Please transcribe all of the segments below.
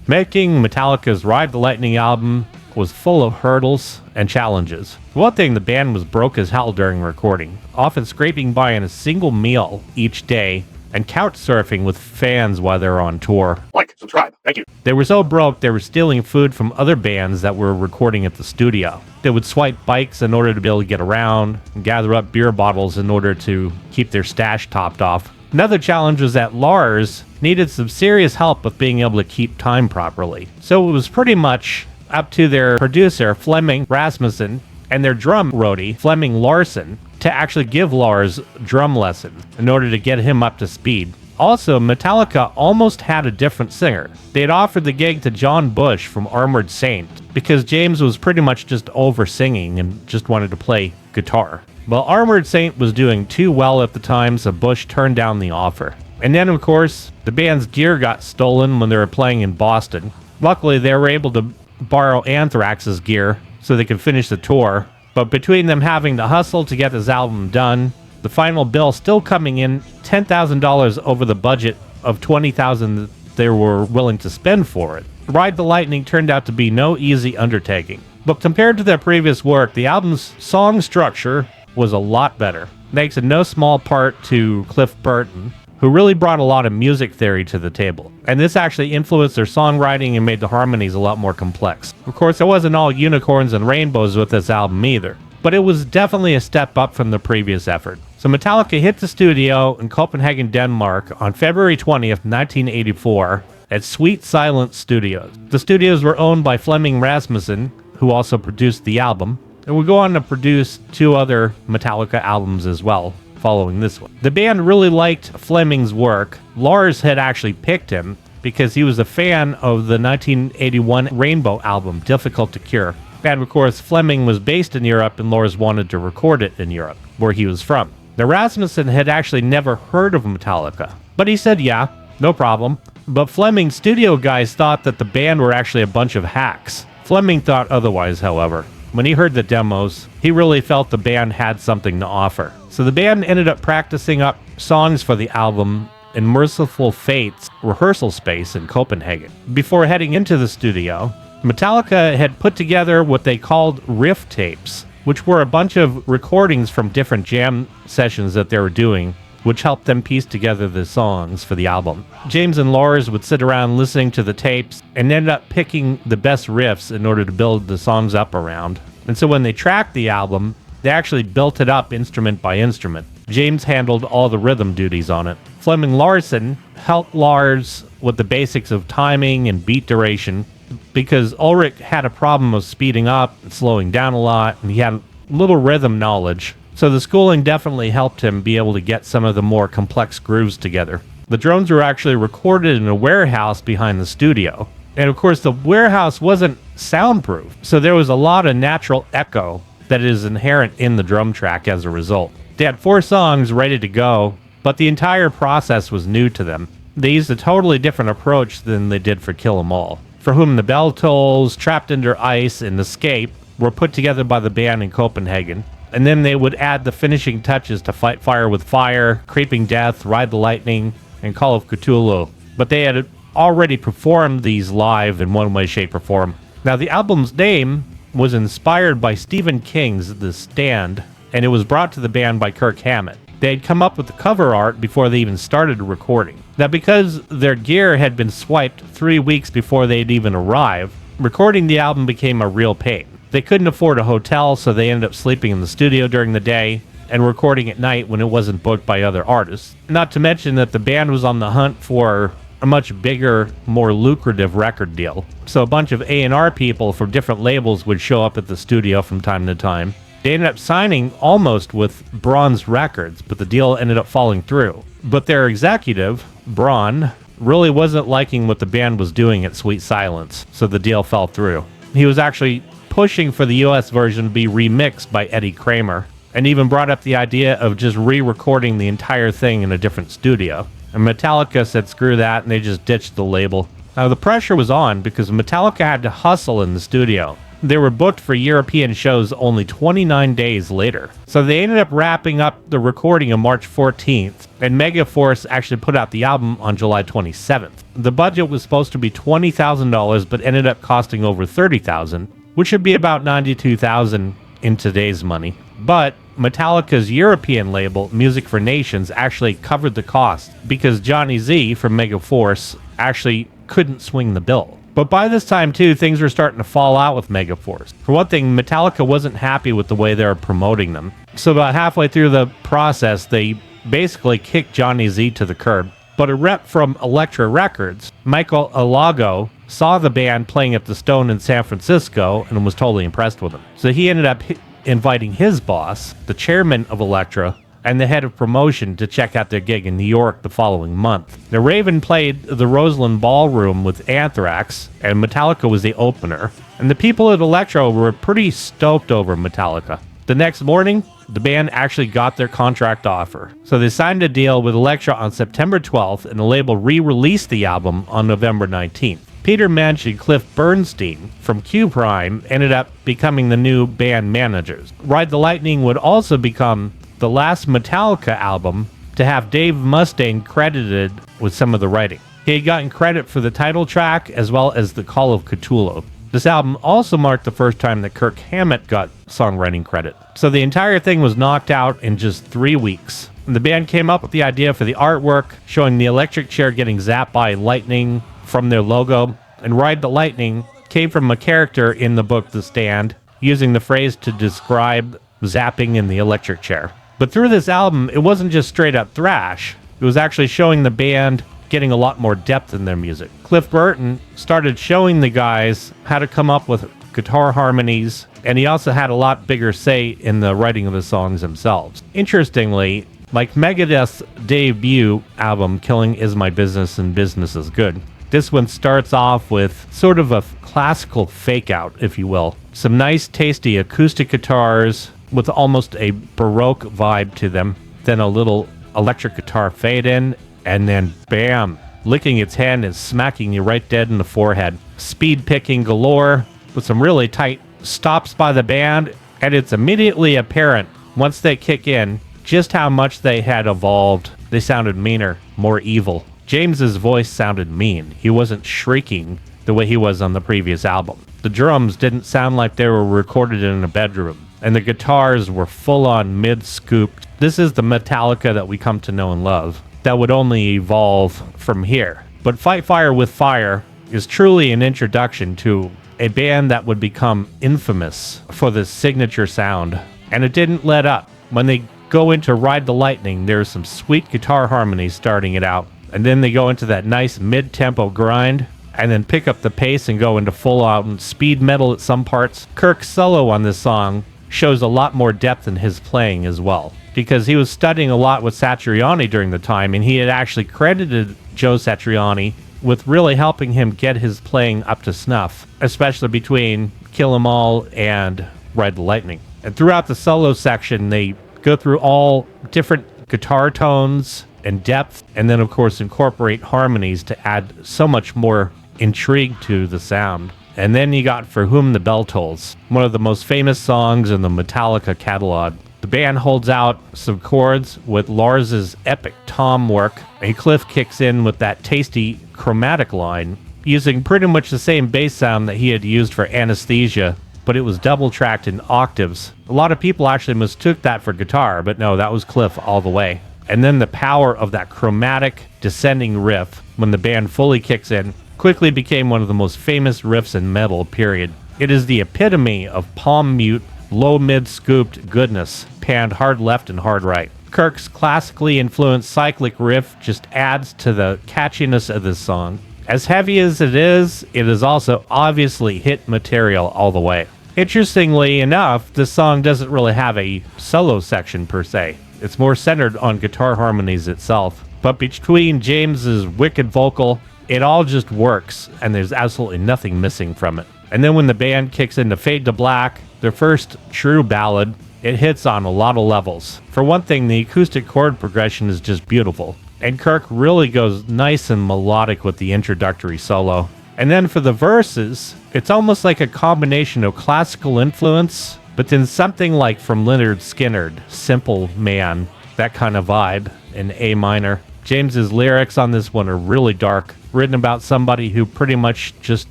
Making Metallica's Ride the Lightning album was full of hurdles and challenges. For one thing, the band was broke as hell during recording, often scraping by on a single meal each day and couch surfing with fans while they were on tour. Like, subscribe, thank you. They were so broke they were stealing food from other bands that were recording at the studio. They would swipe bikes in order to be able to get around and gather up beer bottles in order to keep their stash topped off. Another challenge was that Lars needed some serious help with being able to keep time properly. So it was pretty much up to their producer, Flemming Rasmussen, and their drum roadie, Flemming Larsen, to actually give Lars drum lessons in order to get him up to speed. Also, Metallica almost had a different singer. They had offered the gig to John Bush from Armored Saint because James was pretty much just over singing and just wanted to play guitar. Well, Armored Saint was doing too well at the time, so Bush turned down the offer. And then, of course, the band's gear got stolen when they were playing in Boston. Luckily, they were able to borrow Anthrax's gear so they could finish the tour. But between them having to hustle to get this album done, the final bill still coming in $10,000 over the budget of $20,000 that they were willing to spend for it. Ride the Lightning turned out to be no easy undertaking. But compared to their previous work, the album's song structure was a lot better, thanks in no small part to Cliff Burton, who really brought a lot of music theory to the table. And this actually influenced their songwriting and made the harmonies a lot more complex. Of course, it wasn't all unicorns and rainbows with this album either, but it was definitely a step up from the previous effort. So Metallica hit the studio in Copenhagen, Denmark on February 20th, 1984 at Sweet Silence Studios. The studios were owned by Flemming Rasmussen, who also produced the album, and would go on to produce 2 other Metallica albums as well following this one. The band really liked Flemming's work. Lars had actually picked him because he was a fan of the 1981 Rainbow album, Difficult to Cure. And of course, Flemming was based in Europe and Lars wanted to record it in Europe, where he was from. Now, Rasmussen had actually never heard of Metallica, but he said, yeah, no problem. But Flemming's studio guys thought that the band were actually a bunch of hacks. Flemming thought otherwise, however. When he heard the demos, he really felt the band had something to offer. So the band ended up practicing up songs for the album in Merciful Fate's rehearsal space in Copenhagen. Before heading into the studio, Metallica had put together what they called riff tapes, which were a bunch of recordings from different jam sessions that they were doing, which helped them piece together the songs for the album. James and Lars would sit around listening to the tapes and end up picking the best riffs in order to build the songs up around. And so when they tracked the album, they actually built it up instrument by instrument. James handled all the rhythm duties on it. Flemming Larsen helped Lars with the basics of timing and beat duration because Ulrich had a problem of speeding up and slowing down a lot, and he had little rhythm knowledge. So the schooling definitely helped him be able to get some of the more complex grooves together. The drones were actually recorded in a warehouse behind the studio. And of course, the warehouse wasn't soundproof, so there was a lot of natural echo that is inherent in the drum track as a result. They had 4 songs ready to go, but the entire process was new to them. They used a totally different approach than they did for Kill 'Em All, for whom the Bell Tolls, Trapped Under Ice, and Escape were put together by the band in Copenhagen. And then they would add the finishing touches to Fight Fire with Fire, Creeping Death, Ride the Lightning, and Call of Cthulhu. But they had already performed these live in one way, shape, or form. Now, the album's name was inspired by Stephen King's The Stand, and it was brought to the band by Kirk Hammett. They had come up with the cover art before they even started recording. Now, because their gear had been swiped 3 weeks before they'd even arrived, recording the album became a real pain. They couldn't afford a hotel, so they ended up sleeping in the studio during the day and recording at night when it wasn't booked by other artists. Not to mention that the band was on the hunt for a much bigger, more lucrative record deal. So a bunch of A&R people from different labels would show up at the studio from time to time. They ended up signing almost with Bronze Records, but the deal ended up falling through. But their executive, Braun, really wasn't liking what the band was doing at Sweet Silence, so the deal fell through. He was actually pushing for the US version to be remixed by Eddie Kramer, and even brought up the idea of just re-recording the entire thing in a different studio. And Metallica said screw that, and they just ditched the label. Now the pressure was on because Metallica had to hustle in the studio. They were booked for European shows only 29 days later. So they ended up wrapping up the recording on March 14th, and Megaforce actually put out the album on July 27th. The budget was supposed to be $20,000, but ended up costing over $30,000, which would be about $92,000 in today's money. But Metallica's European label, Music for Nations, actually covered the cost because Johnny Z from Megaforce actually couldn't swing the bill. But by this time, too, things were starting to fall out with Megaforce. For one thing, Metallica wasn't happy with the way they were promoting them. So about halfway through the process, they basically kicked Johnny Z to the curb. But a rep from Elektra Records, Michael Alago, saw the band playing at the Stone in San Francisco and was totally impressed with them. So he ended up inviting his boss, the chairman of Elektra, and the head of promotion to check out their gig in New York the following month. The Raven played the Roseland Ballroom with Anthrax, and Metallica was the opener. And the people at Elektra were pretty stoked over Metallica. The next morning, the band actually got their contract offer. So they signed a deal with Elektra on September 12th, and the label re-released the album on November 19th. Peter Mensch and Cliff Bernstein from Q Prime ended up becoming the new band managers. Ride the Lightning would also become the last Metallica album to have Dave Mustaine credited with some of the writing. He had gotten credit for the title track as well as the Call of Cthulhu. This album also marked the first time that Kirk Hammett got songwriting credit. So the entire thing was knocked out in just 3 weeks. The band came up with the idea for the artwork, showing the electric chair getting zapped by lightning from their logo, and Ride the Lightning came from a character in the book The Stand, using the phrase to describe zapping in the electric chair. But through this album, it wasn't just straight up thrash, it was actually showing the band getting a lot more depth in their music. Cliff Burton started showing the guys how to come up with guitar harmonies, and he also had a lot bigger say in the writing of the songs themselves. Interestingly, like Megadeth's debut album, Killing Is My Business and Business Is Good, this one starts off with sort of a classical fake-out, if you will. Some nice, tasty acoustic guitars with almost a Baroque vibe to them, then a little electric guitar fade-in, and then bam, licking its hand and smacking you right dead in the forehead. Speed picking galore with some really tight stops by the band, and it's immediately apparent once they kick in just how much they had evolved. They sounded meaner, more evil. James's voice sounded mean. He wasn't shrieking the way he was on the previous album. The drums didn't sound like they were recorded in a bedroom, and the guitars were full-on mid-scooped. This is the Metallica that we come to know and love, that would only evolve from here. But Fight Fire with Fire is truly an introduction to a band that would become infamous for this signature sound, and it didn't let up. When they go into Ride the Lightning, there's some sweet guitar harmonies starting it out, and then they go into that nice mid-tempo grind, and then pick up the pace and go into full-out speed metal at some parts. Kirk's solo on this song shows a lot more depth in his playing as well, because he was studying a lot with Satriani during the time, and he had actually credited Joe Satriani with really helping him get his playing up to snuff, especially between Kill 'Em All and Ride the Lightning. And throughout the solo section, they go through all different guitar tones and depth, and then of course incorporate harmonies to add so much more intrigue to the sound. And then you got For Whom the Bell Tolls, one of the most famous songs in the Metallica catalog. The band holds out some chords with Lars's epic tom work, and Cliff kicks in with that tasty chromatic line, using pretty much the same bass sound that he had used for Anesthesia, but it was double tracked in octaves. A lot of people actually mistook that for guitar, but no, that was Cliff all the way. And then the power of that chromatic descending riff when the band fully kicks in quickly became one of the most famous riffs in metal, period. It is the epitome of palm mute, low mid-scooped goodness, panned hard left and hard right. Kirk's classically influenced cyclic riff just adds to the catchiness of this song. As heavy as it is also obviously hit material all the way. Interestingly enough, this song doesn't really have a solo section per se. It's more centered on guitar harmonies itself. But between James's wicked vocal, it all just works, and there's absolutely nothing missing from it. And then when the band kicks into Fade to Black, their first true ballad, it hits on a lot of levels. For one thing, the acoustic chord progression is just beautiful, and Kirk really goes nice and melodic with the introductory solo. And then for the verses, it's almost like a combination of classical influence, but then something like from Lynyrd Skynyrd, Simple Man, that kind of vibe in A minor. James's lyrics on this one are really dark, written about somebody who pretty much just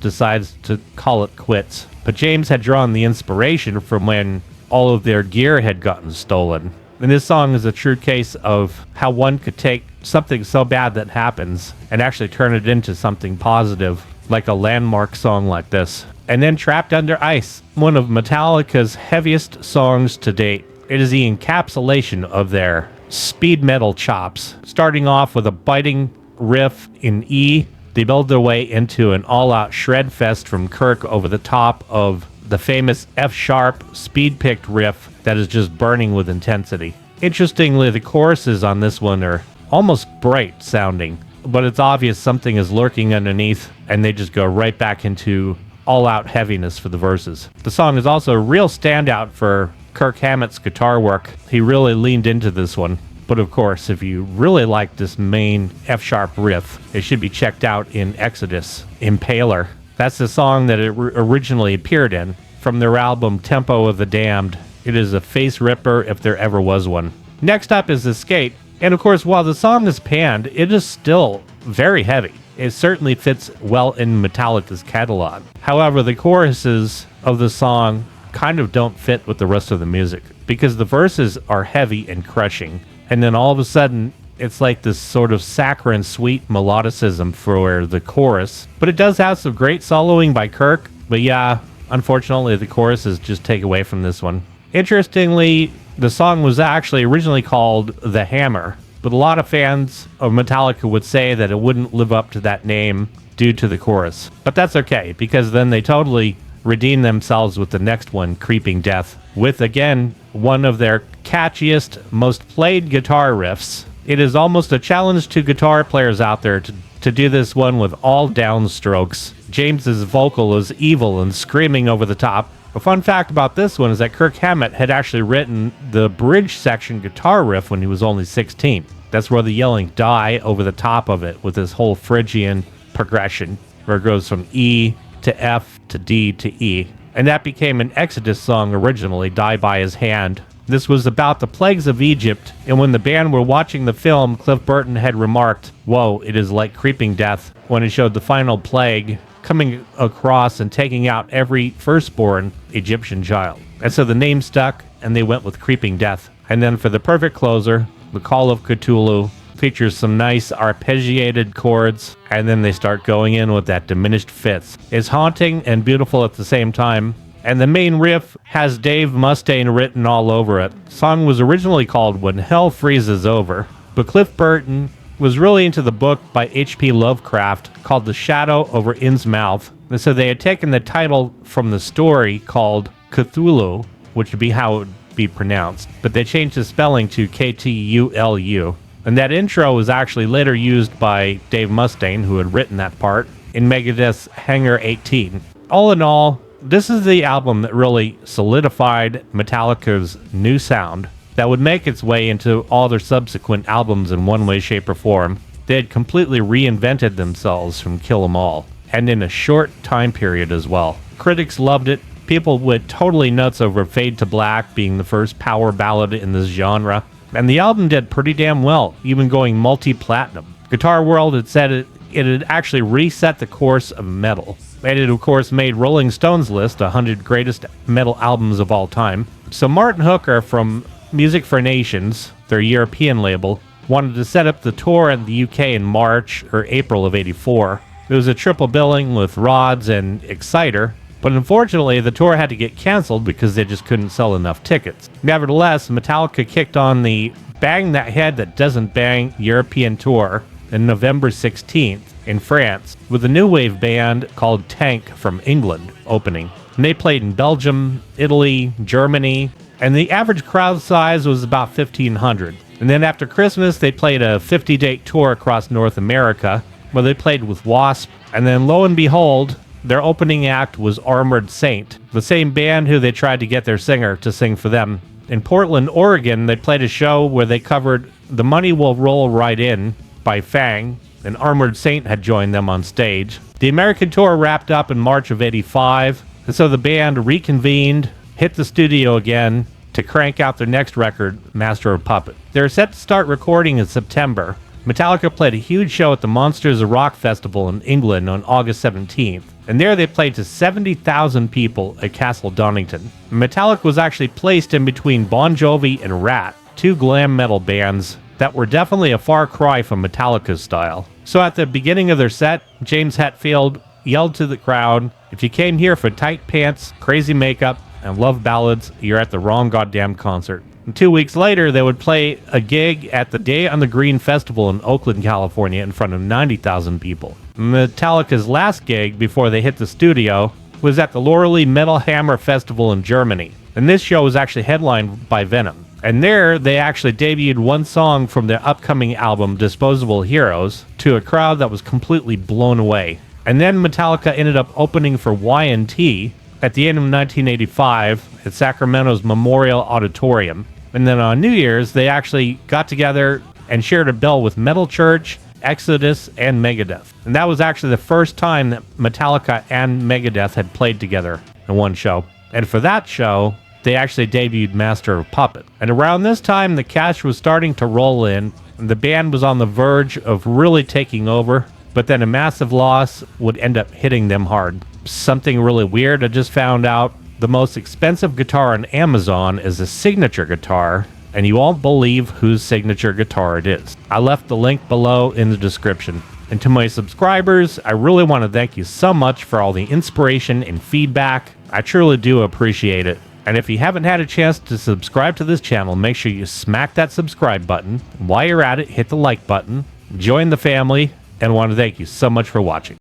decides to call it quits. But James had drawn the inspiration from when all of their gear had gotten stolen. And this song is a true case of how one could take something so bad that happens and actually turn it into something positive, like a landmark song like this. And then Trapped Under Ice, one of Metallica's heaviest songs to date. It is the encapsulation of their speed metal chops. Starting off with a biting riff in E, they build their way into an all-out shred fest from Kirk over the top of the famous F-sharp speed-picked riff that is just burning with intensity. Interestingly, the choruses on this one are almost bright sounding, but it's obvious something is lurking underneath, and they just go right back into all-out heaviness for the verses. The song is also a real standout for Kirk Hammett's guitar work. He really leaned into this one. But of course, if you really like this main F-sharp riff, it should be checked out in Exodus, Impaler. That's the song that it originally appeared in from their album Tempo of the Damned. It is a face ripper if there ever was one. Next up is Escape. And of course, while the song is panned, it is still very heavy. It certainly fits well in Metallica's catalog. However, the choruses of the song kind of don't fit with the rest of the music because the verses are heavy and crushing. And then all of a sudden, it's like this sort of saccharine sweet melodicism for the chorus. But it does have some great soloing by Kirk. But yeah, unfortunately, the choruses just take away from this one. Interestingly, the song was actually originally called The Hammer. But a lot of fans of Metallica would say that it wouldn't live up to that name due to the chorus. But that's okay, because then they totally redeem themselves with the next one, Creeping Death, with, again, one of their catchiest, most played guitar riffs. It is almost a challenge to guitar players out there to do this one with all downstrokes. James's vocal is evil and screaming over the top. A fun fact about this one is that Kirk Hammett had actually written the bridge section guitar riff when he was only 16. That's where the yelling die over the top of it with this whole Phrygian progression, where it goes from E to F to D to E. And that became an Exodus song originally, Die by His Hand. This was about the plagues of Egypt, and when the band were watching the film, Cliff Burton had remarked, "Whoa, it is like Creeping Death," when he showed the final plague coming across and taking out every firstborn Egyptian child. And so the name stuck, and they went with Creeping Death. And then for the perfect closer, The Call of Cthulhu features some nice arpeggiated chords, and then they start going in with that diminished fifths. It's haunting and beautiful at the same time, and the main riff has Dave Mustaine written all over it. The song was originally called When Hell Freezes Over, but Cliff Burton was really into the book by H.P. Lovecraft called The Shadow over Innsmouth, and so they had taken the title from the story called Cthulhu, which would be how it would be pronounced, but they changed the spelling to K-T-U-L-U. And that intro was actually later used by Dave Mustaine, who had written that part, in Megadeth's Hangar 18. All in all, this is the album that really solidified Metallica's new sound that would make its way into all their subsequent albums in one way, shape, or form. They had completely reinvented themselves from Kill 'Em All, and in a short time period as well. Critics loved it. People went totally nuts over Fade to Black being the first power ballad in this genre. And the album did pretty damn well, even going multi-platinum. Guitar World had said it had actually reset the course of metal. And it, of course, made Rolling Stone's list 100 greatest metal albums of all time. So Martin Hooker from Music for Nations, their European label, wanted to set up the tour in the UK in March or April of '84. It was a triple billing with Rods and Exciter, but unfortunately the tour had to get canceled because they just couldn't sell enough tickets. Nevertheless, Metallica kicked on the Bang That Head That Doesn't Bang European tour on November 16th in France, with a new wave band called Tank from England opening. And they played in Belgium, Italy, Germany, and the average crowd size was about 1,500. And then after Christmas, they played a 50-date tour across North America, where they played with Wasp, and then lo and behold, their opening act was Armored Saint, the same band who they tried to get their singer to sing for them. In Portland, Oregon, they played a show where they covered The Money Will Roll Right In by Fang, An Armored Saint had joined them on stage. The American tour wrapped up in March of '85, and so the band reconvened, hit the studio again to crank out their next record, Master of Puppets. They were set to start recording in September. Metallica played a huge show at the Monsters of Rock Festival in England on August 17th, and there they played to 70,000 people at Castle Donington. Metallica was actually placed in between Bon Jovi and Rat, two glam metal bands that were definitely a far cry from Metallica's style. So at the beginning of their set, James Hetfield yelled to the crowd, "If you came here for tight pants, crazy makeup, and love ballads, you're at the wrong goddamn concert." And 2 weeks later, they would play a gig at the Day on the Green Festival in Oakland, California in front of 90,000 people. Metallica's last gig before they hit the studio was at the Laurel Metal Hammer Festival in Germany. And this show was actually headlined by Venom. And there, they actually debuted one song from their upcoming album, Disposable Heroes, to a crowd that was completely blown away. And then Metallica ended up opening for Y&T at the end of 1985 at Sacramento's Memorial Auditorium. And then on New Year's, they actually got together and shared a bill with Metal Church, Exodus, and Megadeth. And that was actually the first time that Metallica and Megadeth had played together in one show. And for that show, they actually debuted Master of Puppets. And around this time, the cash was starting to roll in, and the band was on the verge of really taking over, but then a massive loss would end up hitting them hard. Something really weird I just found out. The most expensive guitar on Amazon is a signature guitar, and you won't believe whose signature guitar it is. I left the link below in the description. And to my subscribers, I really want to thank you so much for all the inspiration and feedback. I truly do appreciate it. And if you haven't had a chance to subscribe to this channel, make sure you smack that subscribe button. While you're at it, hit the like button, join the family, and I want to thank you so much for watching.